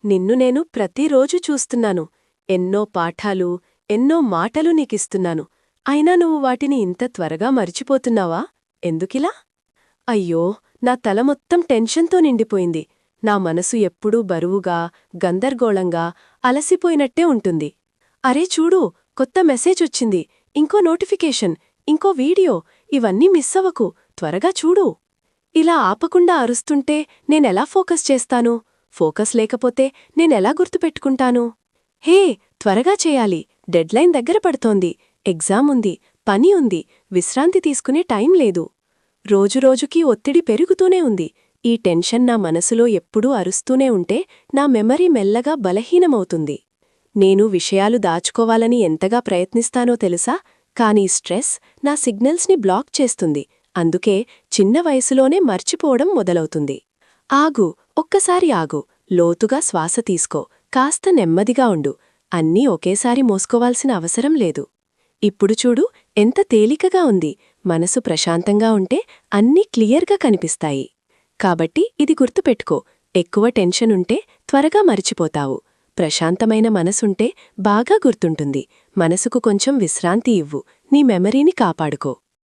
నిన్ను నేను ప్రతిరోజు చూస్తున్నాను. ఎన్నో పాఠాలు, ఎన్నో మాటలు నీకిస్తున్నాను. అయినా నువ్వు వాటిని ఇంత త్వరగా మరిచిపోతున్నావా? ఎందుకిలా? అయ్యో, నా తల మొత్తం టెన్షన్తో నిండిపోయింది. నా మనసు ఎప్పుడూ బరువుగా, గందరగోళంగా, అలసిపోయినట్టే ఉంటుంది. అరే చూడు, కొత్త మెసేజొచ్చింది, ఇంకో నోటిఫికేషన్, ఇంకో వీడియో, ఇవన్నీ మిస్సవకు, త్వరగా చూడు. ఇలా ఆపకుండా అరుస్తుంటే నేనెలా ఫోకస్ చేస్తాను? ఫోకస్ లేకపోతే నేనెలా గుర్తుపెట్టుకుంటాను? హే, త్వరగా చేయాలి, డెడ్లైన్ దగ్గర పడుతోంది, ఎగ్జామ్ ఉంది, పని ఉంది, విశ్రాంతి తీసుకునే టైం లేదు. రోజురోజుకీ ఒత్తిడి పెరుగుతూనే ఉంది. ఈ టెన్షన్ నా మనసులో ఎప్పుడూ అరుస్తూనే ఉంటే నా మెమరీ మెల్లగా బలహీనమవుతుంది. నేను విషయాలు దాచుకోవాలని ఎంతగా ప్రయత్నిస్తానో తెలుసా? కానీ స్ట్రెస్ నా సిగ్నల్స్ని బ్లాక్ చేస్తుంది. అందుకే చిన్న వయసులోనే మర్చిపోవడం మొదలవుతుంది. ఆగు, ఒక్కసారి ఆగు, లోతుగా శ్వాస తీసుకో, కాస్త నెమ్మదిగా ఉండు. అన్నీ ఒకేసారి మోసుకోవాల్సిన అవసరం లేదు. ఇప్పుడు చూడు, ఎంత తేలికగా ఉంది. మనసు ప్రశాంతంగా ఉంటే అన్నీ క్లియర్గా కనిపిస్తాయి. కాబట్టి ఇది గుర్తుపెట్టుకో, ఎక్కువ టెన్షనుంటే త్వరగా మరిచిపోతావు. ప్రశాంతమైన మనసుంటే బాగా గుర్తుంటుంది. మనసుకు కొంచెం విశ్రాంతి ఇవ్వు, నీ మెమరీని కాపాడుకో.